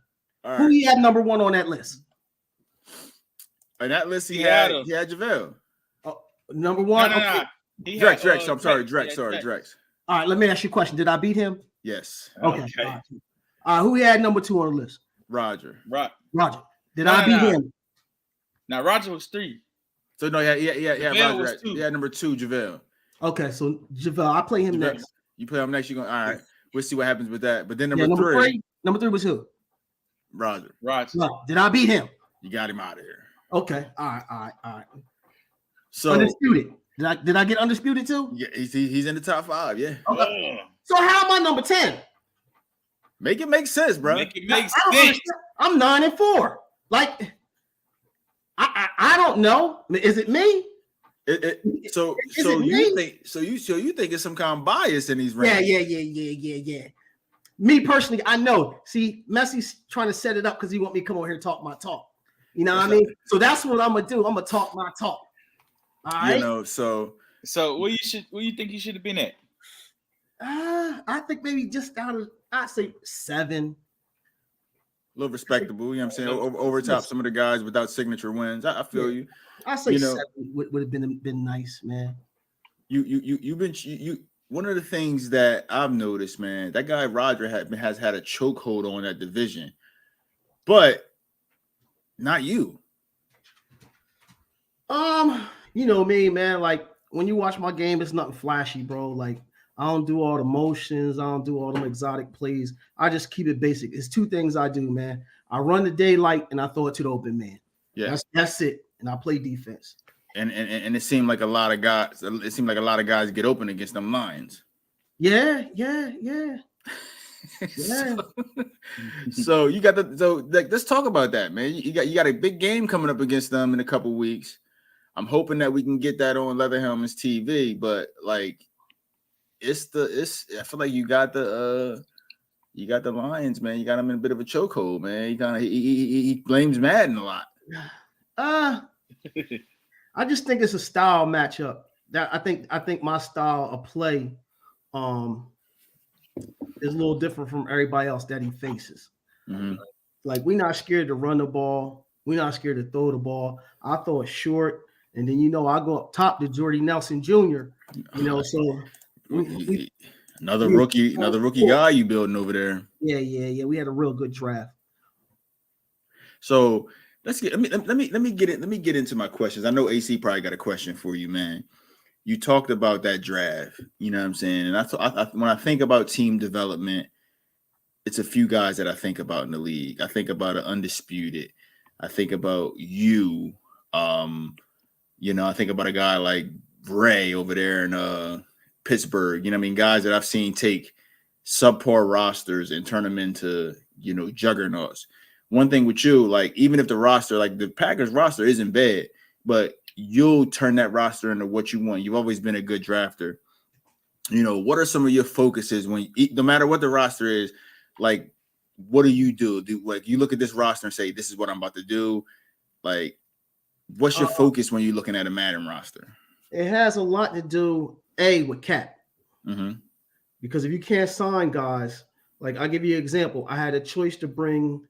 all Who right. you had number one on that list? On that list, he He had had JaVale. Number one? No. Okay. Drex. I'm sorry, Drex. Sorry, Drex. All right, let me ask you a question. Did I beat him? Yes, Okay. All right, who he had number two on the list? Roger. Right. Roger. Did I beat him? Now Roger was 3. So no, yeah. JaVale Roger. was 2. Yeah, number 2, JaVale. Okay, so JaVale, I play him JaVale. next. You play him next. You're going. All right. We'll see what happens with that. But then Yeah, number three, number three was who? Roger. Roger. No, did I beat him? You got him out of here. Okay. All right. So Undisputed. Did I get undisputed too? yeah, he's in the top 5. Yeah. Okay. So how am I number 10? Make it make sense, bro. Make it make I don't sense. understand. I'm 9-4. Like, I don't know. Is it me? So Is it you me? think it's some kind of bias in these Yeah, rankings? yeah. Me personally, I know. See, Messi's trying to set it up because he want me to come over here and talk my talk. You know what I mean? So that's what I'm gonna do. I'm gonna talk my talk. All right. You know, so Where you think you should have been at? I think maybe just down to, I'd say 7. a little respectable. You know what I'm saying? Over top some of the guys without signature wins. I feel you. I say You know, 7 would have been nice, man. You've been one of the things that I've noticed, man, that guy Roger has had a chokehold on that division, but not you. You know me, man. Like when you watch my game, it's nothing flashy, bro. Like I don't do all the motions, I don't do all them exotic plays. I just keep it basic. It's 2 things I do, man. I run the daylight and I throw it to the open man. Yeah, that's it. And I play defense. and it seemed like a lot of guys. It seemed like a lot of guys get open against them Lions. Yeah. So you got let's talk about that, man. You got a big game coming up against them in a couple weeks. I'm hoping that we can get that on Leather Helmets TV, but like I feel like you got the Lions, man. You got them in a bit of a chokehold, man. He blames Madden a lot. I just think it's a style matchup. That I think my style of play is a little different from everybody else that he faces. Mm-hmm. Like we're not scared to run the ball, we're not scared to throw the ball. I throw it short, and then I go up top to Jordy Nelson Jr. So another rookie guy you building over there. Yeah. We had a real good draft. So let me get into my questions. I know AC probably got a question for you, man. You talked about that draft, you know what I'm saying? And when I think about team development, it's a few guys that I think about in the league. I think about an Undisputed. I think about you. I think about a guy like Ray over there in Pittsburgh. You know what I mean? Guys that I've seen take subpar rosters and turn them into, juggernauts. One thing with you, like even if the roster, like the Packers roster isn't bad, but you'll turn that roster into what you want. You've always been a good drafter. what are some of your focuses when no matter what the roster is, like, what do you do? Like you look at this roster and say, this is what I'm about to do. Like, what's your focus when you're looking at a Madden roster? It has a lot to do, with cap. Mm-hmm. Because if you can't sign guys, like I'll give you an example. I had a choice to bring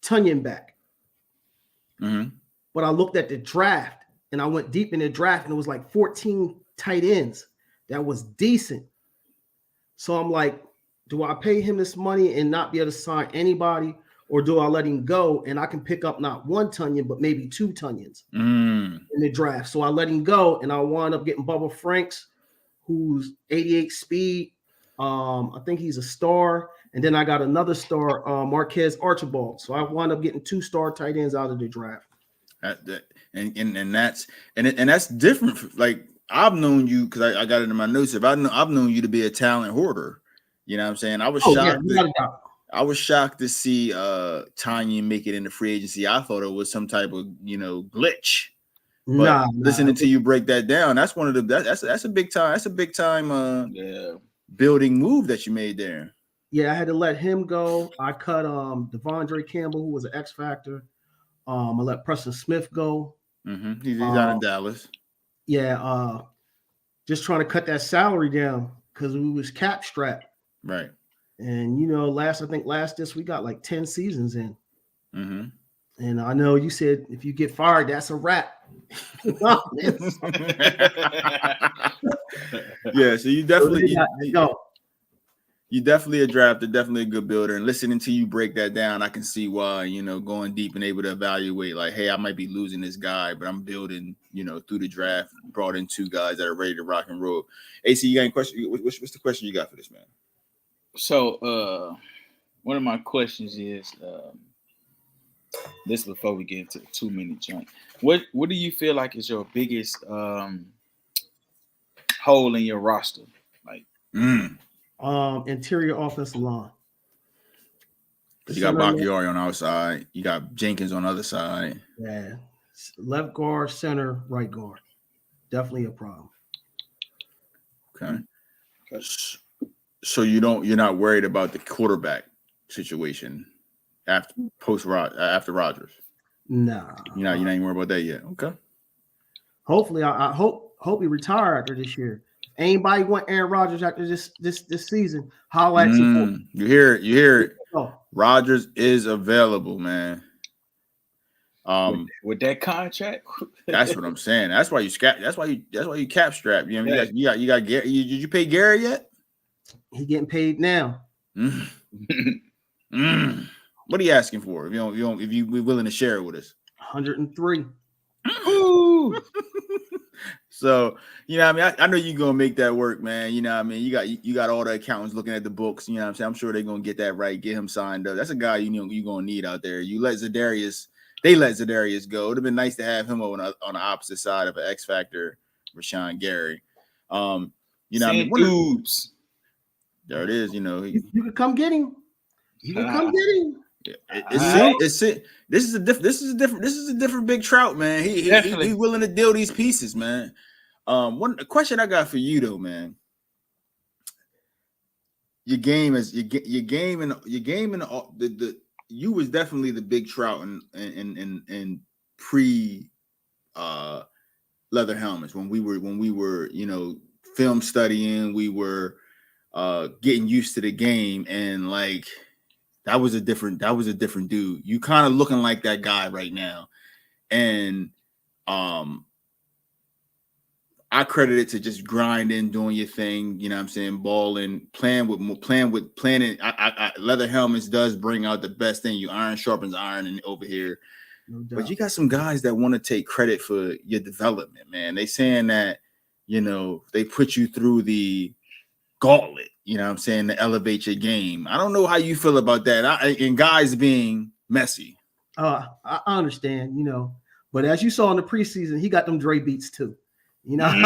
Tunyon back. Mm-hmm. But I looked at the draft and I went deep in the draft and it was like 14 tight ends that was decent. So I'm like, do I pay him this money and not be able to sign anybody, or do I let him go and I can pick up not one Tunyon, but maybe 2 Tunyons in the draft? So I let him go and I wound up getting Bubba Franks, who's 88 speed. I think he's a star. And then I got another star, Marquez Archibald. So I wound up getting 2 star tight ends out of the draft. And that's different. Like, I've known you, because I got it in my notes. I've known you to be a talent hoarder. You know what I'm saying? I was shocked. Yeah, I was shocked to see Tanya make it into free agency. I thought it was some type of glitch. But listening to you break that down, that's one of the that's a big time. That's a big time building move that you made there. Yeah, I had to let him go. I cut Devondre Campbell, who was an X Factor. I let Preston Smith go. Mm-hmm. He's out in Dallas. Yeah, just trying to cut that salary down because we was cap strapped. Right. And last we got like 10 seasons in. Mm-hmm. And I know you said if you get fired, that's a wrap. Yeah, so you definitely you definitely a drafter, definitely a good builder. And listening to you break that down, I can see why, going deep and able to evaluate, like, hey, I might be losing this guy, but I'm building, through the draft, brought in 2 guys that are ready to rock and roll. AC, you got any question? What's the question you got for this man? So one of my questions is this before we get into the 2-minute joint. What do you feel like is your biggest hole in your roster? Like interior offensive line. You got Bakhtiari on our side. You got Jenkins on the other side. Yeah. Left guard, center, right guard. Definitely a problem. Okay. So you're not worried about the quarterback situation after Rodgers? Nah. You're not even worried about that yet. Okay. Hopefully, I hope he retire after this year. Anybody want Aaron Rodgers after this season? Holla at support. You hear it. Rodgers is available, man. With that contract, that's what I'm saying. That's why you cap strap. You know, you got Gary. Did you pay Gary yet? He getting paid now. What are you asking for? If you be willing to share it with us, 103. So I know you're gonna make that work, man. You got all the accountants looking at the books. You know what I'm saying? I'm sure they're gonna get that right, get him signed up. That's a guy you're gonna need out there. They let Za'Darius go. It'd have been nice to have him on the opposite side of an X Factor, Rashawn Gary. There it is. You can come get him. You can come get him. This is a different Big Trout, man. He's willing to deal these pieces, man. One question I got for you though, man. Your game and you was definitely the Big Trout in pre leather helmets when we were film studying, we were getting used to the game, and like that was a different dude. You kind of looking like that guy right now. And I credit it to just grinding, doing your thing, you know what I'm saying, balling, playing. Leather helmets does bring out the best thing. You iron sharpens iron and over here. No doubt. But you got some guys that want to take credit for your development, man. They saying that, they put you through the gauntlet, you know what I'm saying, to elevate your game. I don't know how you feel about that. And guys being messy. I understand, but as you saw in the preseason, he got them Dre beats too. He got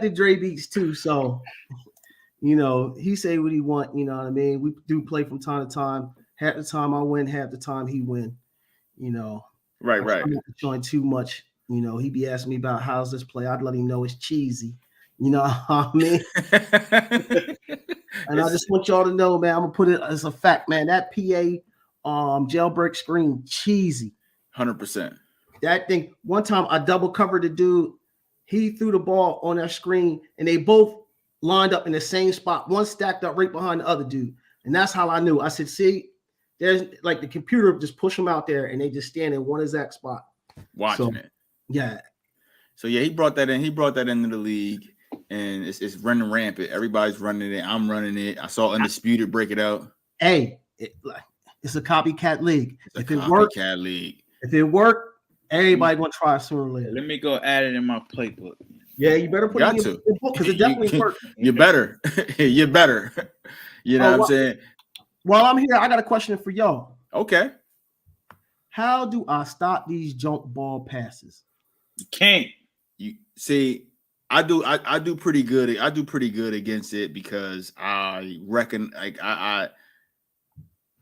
the Dre beats too. So, he say what he want, you know what I mean? We do play from time to time. Half the time I win, half the time he win, Right. I'm not showing too much You know, he be asking me about how's this play. I'd let him know it's cheesy. You know what I mean? And I just want y'all to know, man, I'm gonna put it as a fact, man. That PA jailbreak screen cheesy. 100%. That thing, one time I double covered the dude. He threw the ball on that screen, and they both lined up in the same spot. One stacked up right behind the other dude. And that's how I knew. I said, see, there's like the computer just push them out there and they just stand in one exact spot. Watching it. Yeah. So yeah, he brought that in. He brought that into the league, and it's running rampant. Everybody's running it. I'm running it. I saw Undisputed break it out. Hey, it's a copycat league. If it worked, everybody gonna try sooner or later. Let me go add it in my playbook. Yeah, you better put it in your book because it definitely worked. You better. You better. You know what I'm saying? While I'm here, I got a question for y'all. Okay. How do I stop these jump ball passes? You can't. You see, I do pretty good. I do pretty good against it because I reckon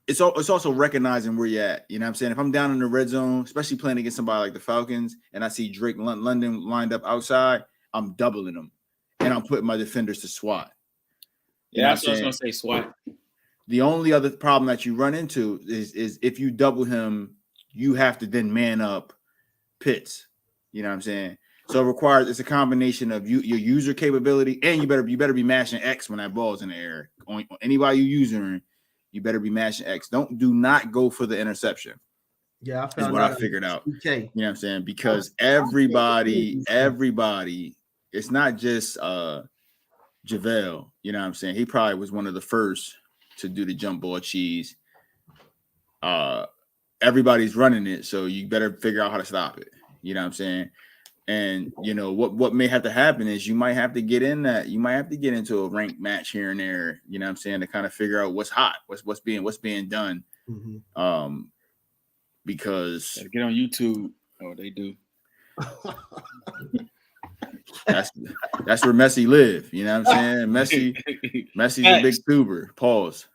it's also recognizing where you're at. You know what I'm saying? If I'm down in the red zone, especially playing against somebody like the Falcons, and I see Drake London lined up outside, I'm doubling them, and I'm putting my defenders to SWAT. Yeah, that's what I was gonna say. SWAT. The only other problem that you run into is if you double him, you have to then man up Pitts. You know what I'm saying? So it requires it's a combination of your user capability, and you better be mashing X when that ball's in the air. On anybody you using, you better be mashing X. Do not go for the interception. Yeah, is what I figured out. Okay. You know what I'm saying? Because everybody, it's not just JaVale. You know what I'm saying? He probably was one of the first to do the jump ball cheese. Everybody's running it, so you better figure out how to stop it. You know what I'm saying? And you know what may have to happen is you might have to get in that. You might have to get into a ranked match here and there. You know what I'm saying, to kind of figure out what's hot, what's being done. Mm-hmm. Because get on YouTube. Oh, they do. That's where Messi live. You know what I'm saying? Messi's a big tuber. Pause.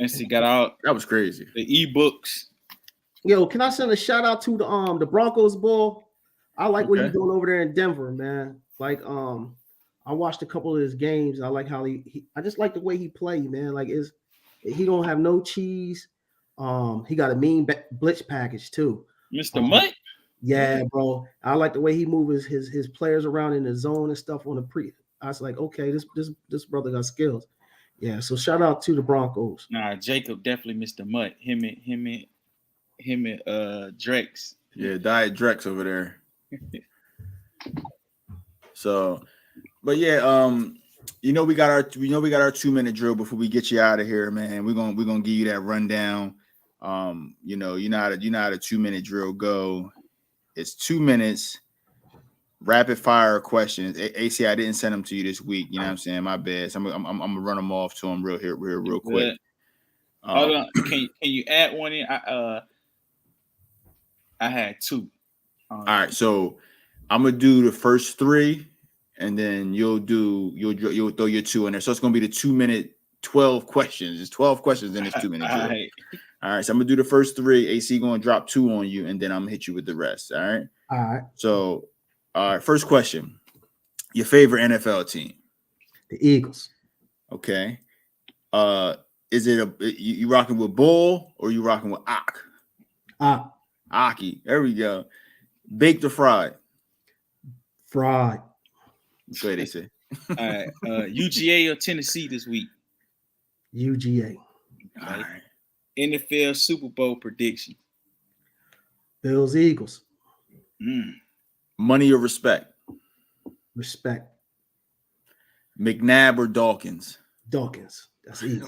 Messi got out. That was crazy. The ebooks. Yo, can I send a shout out to the Broncos ball? I like what he's doing over there in Denver, man. Like I watched a couple of his games. I like how I just like the way he played, man. Like he don't have no cheese. He got a mean blitz package too. Mr. Mutt. Yeah, bro. I like the way he moves his players around in the zone and stuff on the pre. I was like, okay, this brother got skills. Yeah, so shout out to the Broncos. Nah, Jacob definitely Mr. Mutt. Him and Drex. Yeah, Diet Drex over there. So, but yeah, we got our 2-minute drill before we get you out of here, man. We're gonna give you that rundown. You know how the 2-minute drill go. It's 2 minutes, rapid fire questions. AC, I didn't send them to you this week. You know what I'm saying? My bad. So I'm gonna run them off to them real quick. Hold on. Can you add one in? I had two. All right, so I'm gonna do the first 3, and then you'll throw your 2 in there. So it's gonna be the 2-minute 12 questions. It's 12 questions in this 2-minute drill. All right, so I'm gonna do the first 3. AC gonna drop 2 on you, and then I'm gonna hit you with the rest. All right. All right. So, all right, first question: your favorite NFL team? The Eagles. Okay. Is it you rocking with Bull or you rocking with Ak? Aki. There we go. Baked or fried? Fried. Go ahead, AC. All right. UGA or Tennessee this week? UGA. All right. NFL Super Bowl prediction. Bills Eagles. Money or respect? Respect. McNabb or Dawkins? Dawkins. That's easy.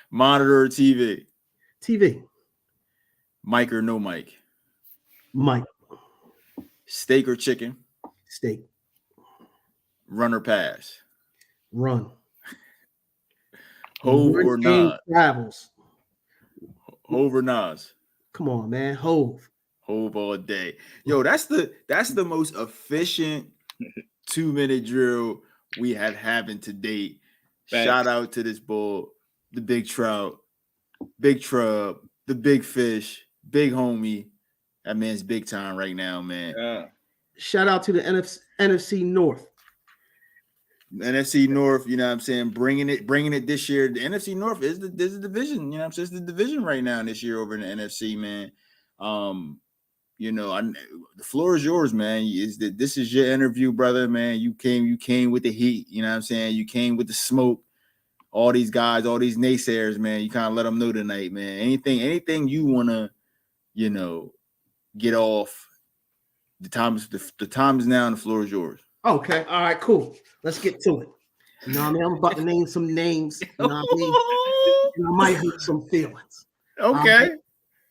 Monitor or TV? TV. Mic or no mic? Mike. Steak or chicken? Steak. Run or pass? Run. Hove or Nas? Travels. Hove or Nas? Come on, man. Hove. Hove all day. Yo, that's the most efficient 2-minute drill we have having to date. Thanks. Shout out to this bull, the Big Trout, Big Trub, the Big Fish, Big Homie. That man's big time right now, man. Yeah. Shout out to the NFC North. NFC North, you know what I'm saying, bringing it this year. The NFC North is the division, you know what I'm saying? It's the division right now this year over in the NFC, man. You know, the floor is yours, man. This is your interview, brother, man. You came with the heat, you know what I'm saying? You came with the smoke. All these guys, all these naysayers, man, you kind of let them know tonight, man. Anything you want to, you know, get off. The time is now, and the floor is yours. Okay, all right, cool. Let's get to it. You know what I mean? I'm about to name some names. You know what I mean? And I might hurt some feelings. Okay.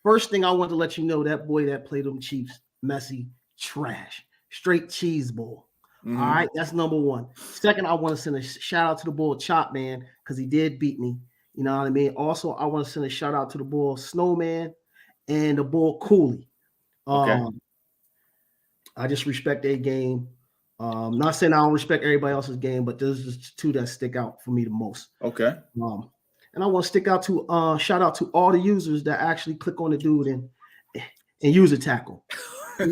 First thing I want to let you know, that boy that played them Chiefs, Messi, trash, straight cheese ball. Mm-hmm. All right, that's number one. Second, I want to send a shout out to the boy Chop Man because he did beat me. You know what I mean? Also, I want to send a shout out to the boy Snowman and the boy Cooley. Okay. I just respect their game. Not saying I don't respect everybody else's game, but there's just two that stick out for me the most. Okay. And I want to shout out to all the users that actually click on the dude and use a tackle. I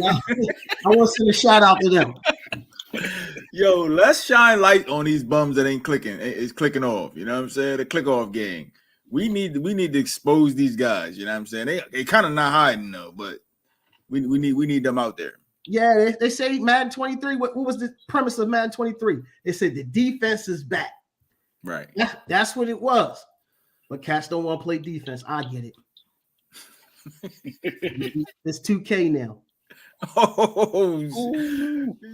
want to send a shout out to them. Yo, let's shine light on these bums that ain't clicking. It's clicking off. You know what I'm saying? The click off gang. We need to expose these guys. You know what I'm saying? They kind of not hiding though, but we need them out there. Yeah, they say Madden 23. What was the premise of Madden 23? They said the defense is back. Right. That's what it was. But cats don't want to play defense. I get it. It's 2K now. Oh,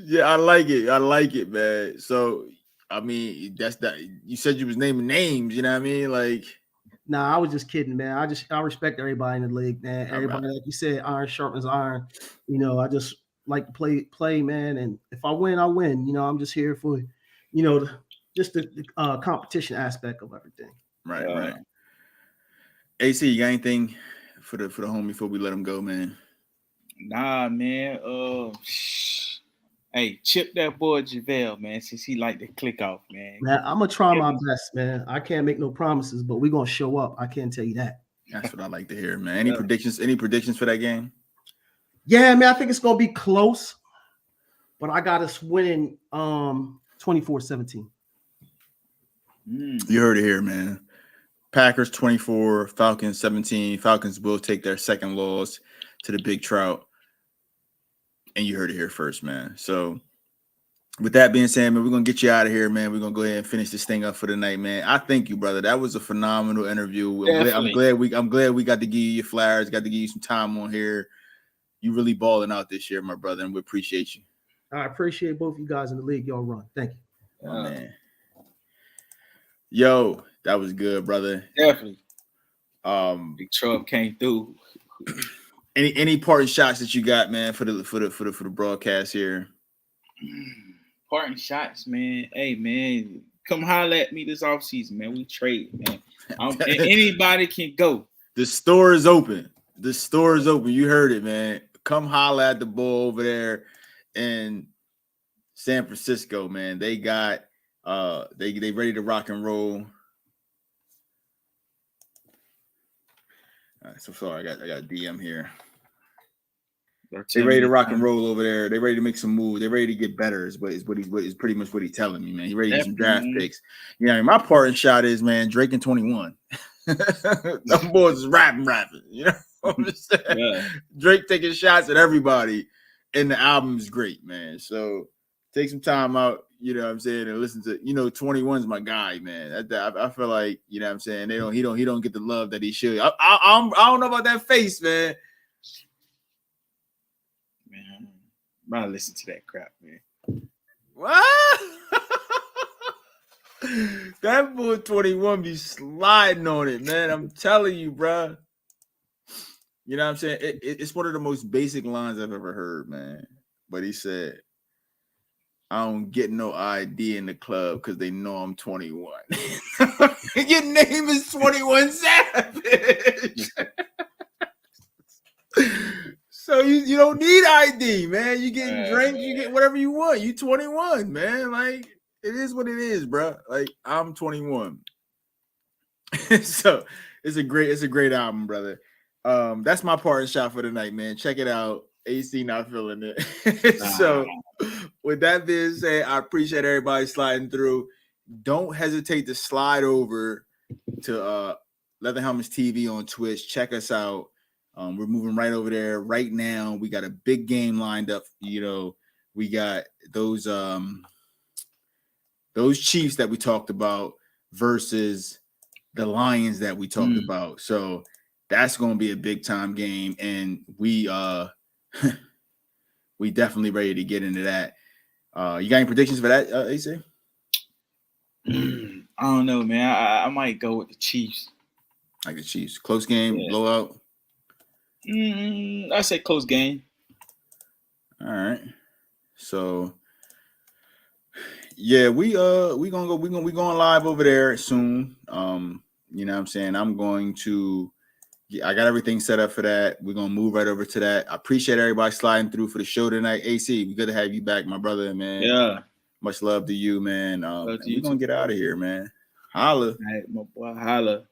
yeah, I like it, man. So, I mean, that's that. You said you was naming names. You know what I mean? Like, nah, I was just kidding, man. I respect everybody in the league, man. Everybody, like you said, iron sharpens iron. You know, I just like to play, man. And if I win, I win. You know, I'm just here for, you know, just the competition aspect of everything. Right. AC, you got anything for the homie before we let him go, man? Nah, man. Hey, chip that boy JaVale, man, since he like to click off, man. Man, I'm gonna try my best, man. I can't make no promises, but we're gonna show up. I can't tell you that. That's what I like to hear, man. Any predictions? Any predictions for that game? Yeah, man. I think it's gonna be close, but I got us winning 24-17. You heard it here, man. Packers 24, Falcons 17. Falcons will take their second loss to the Big Trout. And you heard it here first, man. So with that being said, man, we're going to get you out of here, man. We're going to go ahead and finish this thing up for the night, man. I thank you, brother. That was a phenomenal interview. I'm glad we got to give you your flowers, got to give you some time on here. You really balling out this year, my brother, and we appreciate you. I appreciate both you guys in the league. Y'all run. Thank you. Oh, man. Yo, that was good, brother. Definitely. Big Trump came through. Any parting shots that you got, man, for the broadcast here? Parting shots, man. Hey, man, come holler at me this offseason, man. We trade, man. Anybody can go. The store is open. You heard it, man. Come holler at the bull over there in San Francisco, man. They got they ready to rock and roll. All right, so sorry, I got a DM here. They ready to rock and roll over there. They ready to make some moves. They ready to get better. Is pretty much what he's telling me, man. He ready to get some draft picks. You know, my parting shot is, man, Drake and 21. Them boys is rapping. You know what I'm saying? Yeah. Drake taking shots at everybody, and the album is great, man. So take some time out, you know what I'm saying, and listen to, you know, 21's my guy, man. I feel like, you know what I'm saying, he don't get the love that he should. I don't know about that face, man. Man, I'm about to listen to that crap, man. What? That boy 21 be sliding on it, man. I'm telling you, bro. You know what I'm saying? It's one of the most basic lines I've ever heard, man. But he said, I don't get no ID in the club because they know I'm 21. Your name is 21 Savage. So you don't need ID, man. You get drinks, you get whatever you want. You 21, man. Like, it is what it is, bro. Like, I'm 21. So it's a great album, brother. That's my parting shot for the night, man. Check it out. AC not feeling it. So with that being said, I appreciate everybody sliding through. Don't hesitate to slide over to Leather Helmets TV on Twitch. Check us out. We're moving right over there right now. We got a big game lined up. We got those Chiefs that we talked about versus the Lions that we talked about. So that's going to be a big time game, and we definitely ready to get into that. You got any predictions for that, AC? I don't know, man. I might go with the Chiefs. Like the Chiefs, close game, blowout. I say close game. All right. So yeah, we going live over there soon. You know what I'm saying? I got everything set up for that. We're gonna move right over to that. I appreciate everybody sliding through for the show tonight. AC, we good to have you back, my brother, man. Yeah. Much love to you, man. Love to we're you gonna too, get out of here, man. Holla. All right, my boy, holla.